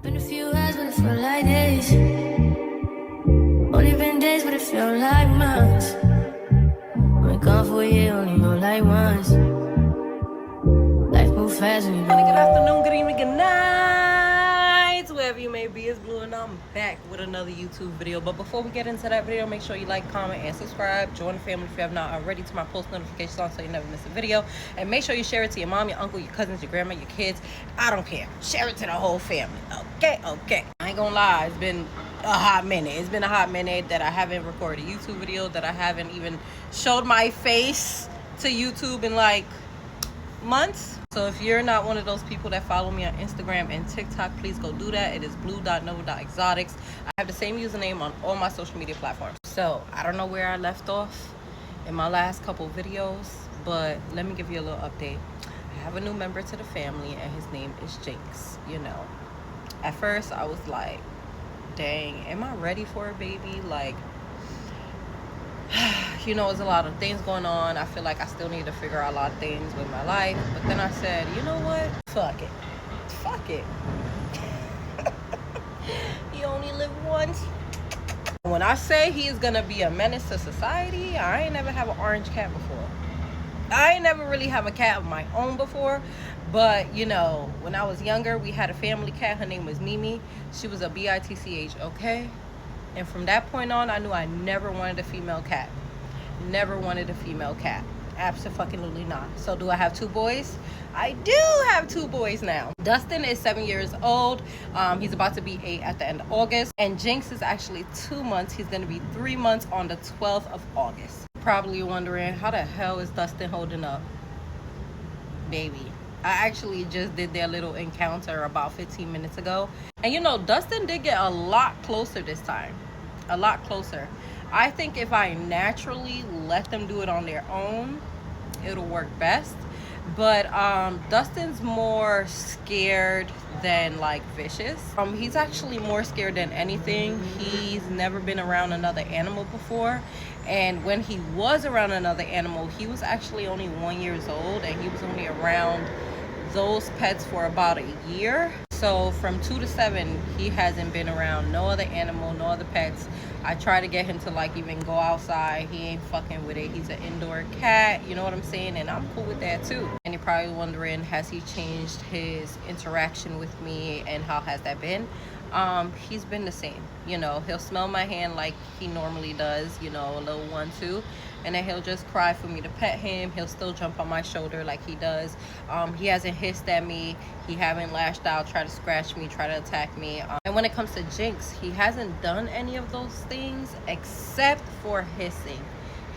Been a few hours, but it felt like days. Only been days, but it felt like months. Been gone for a year, only know like once. Life moves fast when you Good afternoon, good evening, good night, wherever you may be. It's Blue, and I'm back with another YouTube video. But before we get into that video, make sure you like, comment, and subscribe. Join the family if you have not already, to my post notifications on so you never miss a video. And make sure you share it to your mom, your uncle, your cousins, your grandma, your kids. I don't care. Share it to the whole family. Okay. I ain't gonna lie, it's been a hot minute. It's been a hot minute that I haven't recorded a YouTube video, that I haven't even showed my face to YouTube in like months. So if you're not one of those people that follow me on Instagram and TikTok, please go do that. It is blue.nova.exotics. I have the same username on all my social media platforms. So I don't know where I left off in my last couple videos, but let me give you a little update. I have a new member to the family, and his name is Jinx. You know, at first I was like, dang, am I ready for a baby? Like, you know, there's a lot of things going on. I feel like I still need to figure out a lot of things with my life. But then I said, you know what? Fuck it. You only live once. When I say he is gonna be a menace to society, I ain't never have an orange cat before. I ain't never really have a cat of my own before. But, you know, when I was younger, we had a family cat. Her name was Mimi. She was a bitch, okay? And from that point on, I knew I never wanted a female cat. Never wanted a female cat. Absolutely not. So do I have two boys? I do have two boys now. Dustin is 7 years old. He's about to be 8 at the end of August. And Jinx is actually 2 months. He's going to be 3 months on the 12th of August. Probably wondering, how the hell is Dustin holding up? Baby. I actually just did their little encounter about 15 minutes ago. And you know, Dustin did get a lot closer this time. A lot closer. I think if I naturally let them do it on their own, it'll work best. But Dustin's more scared than like vicious. He's actually more scared than anything. He's never been around another animal before. And when he was around another animal, he was actually only 1 year old, and he was only around those pets for about a year. So from 2 to 7, he hasn't been around no other animal, no other pets. I try to get him to like even go outside. He ain't fucking with it. He's an indoor cat, you know what I'm saying? And I'm cool with that too. And you're probably wondering, has he changed his interaction with me, and how has that been? He's been the same. You know, he'll smell my hand like he normally does, you know, a little 1-2, and then he'll just cry for me to pet him. He'll still jump on my shoulder like he does. He hasn't hissed at me. He haven't lashed out, try to scratch me, try to attack me. And when it comes to Jinx, he hasn't done any of those things except for hissing.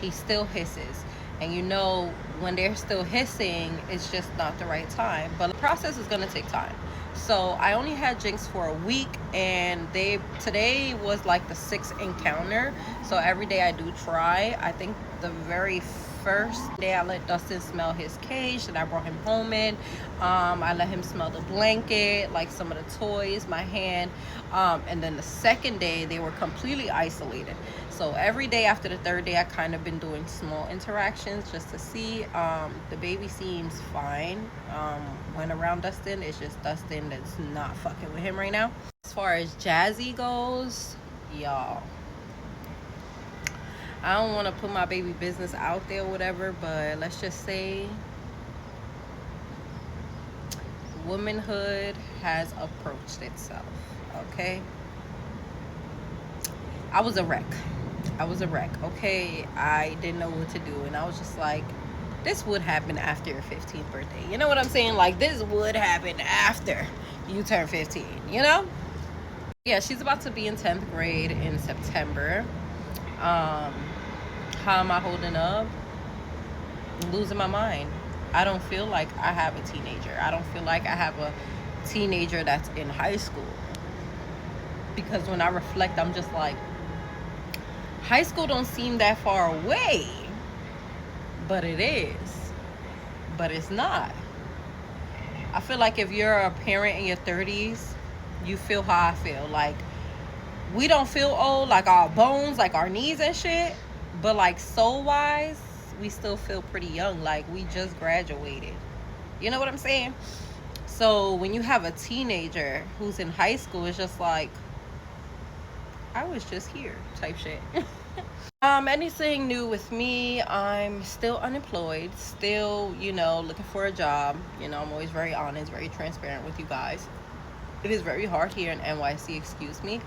He still hisses. And you know, when they're still hissing, it's just not the right time. But the process is going to take time. So I only had Jinx for a week, and today was like the 6th encounter. So every day I do try. I think the very first day I let Dustin smell his cage that I brought him home in. I let him smell the blanket, like some of the toys, my hand. And then the second day they were completely isolated. So every day after the 3rd day, I kind of been doing small interactions just to see. The baby seems fine when around Dustin. It's just Dustin that's not fucking with him right now. As far as Jazzy goes, y'all, I don't want to put my baby business out there or whatever, but let's just say womanhood has approached itself, okay? I was a wreck, okay? I didn't know what to do, and I was just like, this would happen after your 15th birthday. You know what I'm saying? Like, this would happen after you turn 15, you know? Yeah, she's about to be in 10th grade in September. How am I holding up? Losing my mind. I don't feel like I have a teenager. I don't feel like I have a teenager that's in high school. Because when I reflect, I'm just like, high school don't seem that far away. But it is. But it's not. I feel like if you're a parent in your 30s, you feel how I feel. Like, we don't feel old, like our bones, like our knees and shit. But like soul wise, we still feel pretty young, like we just graduated. You know what I'm saying? So when you have a teenager who's in high school, it's just like, I was just here type shit. Anything new with me? I'm still unemployed, still, you know, looking for a job. You know, I'm always very honest, very transparent with you guys. It is very hard here in NYC, excuse me.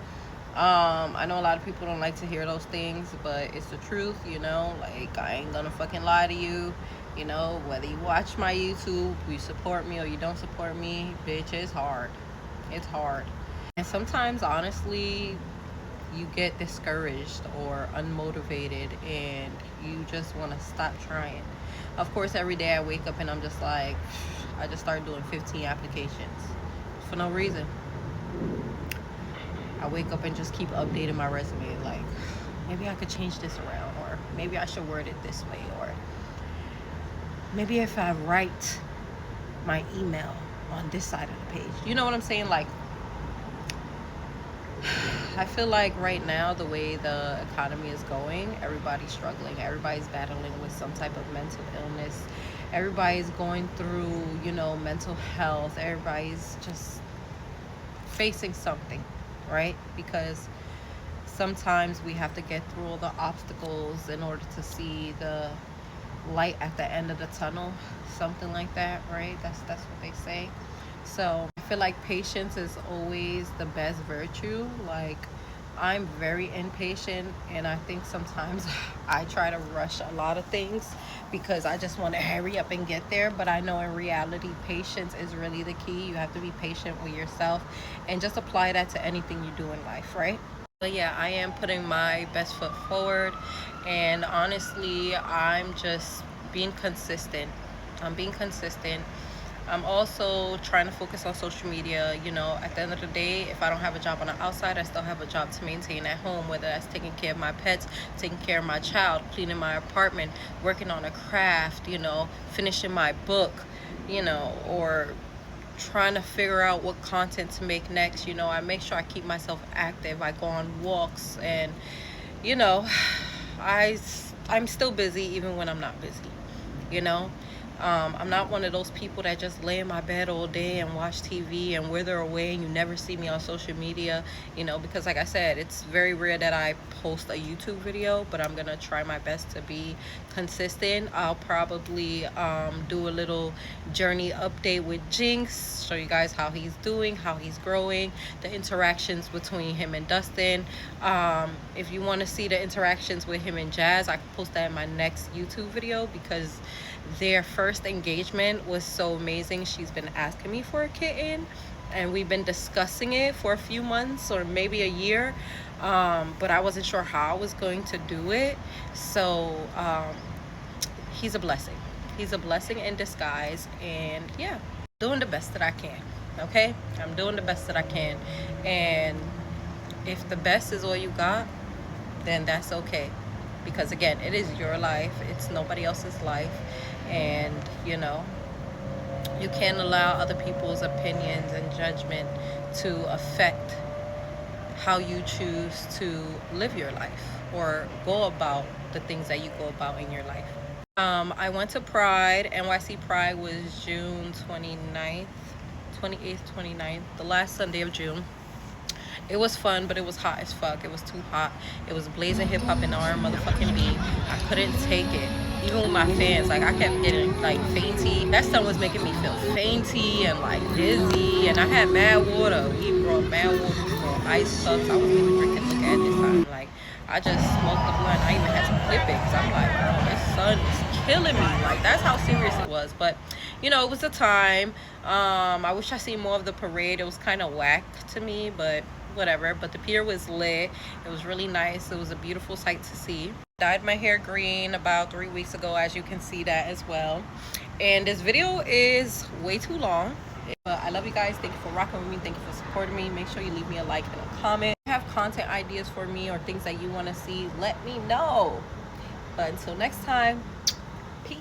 I know a lot of people don't like to hear those things, but it's the truth, you know. Like, I ain't gonna fucking lie to you. You know, whether you watch my YouTube, you support me or you don't support me, bitch, it's hard. It's hard. And sometimes, honestly, you get discouraged or unmotivated and you just want to stop trying. Of course, every day I wake up and I'm just like, I just start doing 15 applications for no reason. I wake up and just keep updating my resume, like, maybe I could change this around, or maybe I should word it this way, or maybe if I write my email on this side of the page. You know what I'm saying? Like, I feel like right now, the way the economy is going, everybody's struggling. Everybody's battling with some type of mental illness. Everybody's going through, you know, mental health. Everybody's just facing something, right? Because sometimes we have to get through all the obstacles in order to see the light at the end of the tunnel, something like that, right? That's what they say. So I feel like patience is always the best virtue. Like, I'm very impatient, and I think sometimes I try to rush a lot of things because I just want to hurry up and get there. But I know in reality, patience is really the key. You have to be patient with yourself and just apply that to anything you do in life, right? But yeah, I am putting my best foot forward, and honestly, I'm just being consistent. I'm being consistent. I'm also trying to focus on social media. You know, at the end of the day, if I don't have a job on the outside, I still have a job to maintain at home, whether that's taking care of my pets, taking care of my child, cleaning my apartment, working on a craft, you know, finishing my book, you know, or trying to figure out what content to make next. You know, I make sure I keep myself active. I go on walks, and, you know, I'm still busy even when I'm not busy, you know. I'm not one of those people that just lay in my bed all day and watch TV and wither away and you never see me on social media, you know, because like I said, it's very rare that I post a YouTube video, but I'm gonna try my best to be consistent. I'll probably do a little journey update with Jinx, show you guys how he's doing, how he's growing, the interactions between him and Dustin. If you want to see the interactions with him and Jazz, I can post that in my next YouTube video, because their first engagement was so amazing. She's been asking me for a kitten, and we've been discussing it for a few months or maybe a year, but I wasn't sure how I was going to do it. So he's a blessing. He's a blessing in disguise, and yeah, doing the best that I can. Okay, I'm doing the best that I can, and if the best is all you got, then that's okay, because again, it is your life, it's nobody else's life. And you know, you can't allow other people's opinions and judgment to affect how you choose to live your life or go about the things that you go about in your life. I went to Pride. NYC Pride was June 28th, 29th, the last Sunday of June. It was fun, but it was hot as fuck. It was too hot. It was blazing hip hop in the motherfucking beat. I couldn't take it. Even with my fans, like, I kept getting like fainty. That stuff was making me feel fainty and like dizzy. And I had mad water. We brought mad water. We brought ice cups. I wasn't even drinking liquor at this time. Like, I just smoked the blunt. I even had some clippings. I'm like, bro, this sun is killing me. Like, that's how serious it was. But you know, it was a time. I wish I seen more of the parade. It was kind of whack to me, but whatever. But the pier was lit. It was really nice. It was a beautiful sight to see. Dyed my hair green about 3 weeks ago, as you can see that as well. And this video is way too long, but I love you guys. Thank you for rocking with me. Thank you for supporting me. Make sure you leave me a like and a comment. If you have content ideas for me or things that you want to see, let me know. But until next time, peace.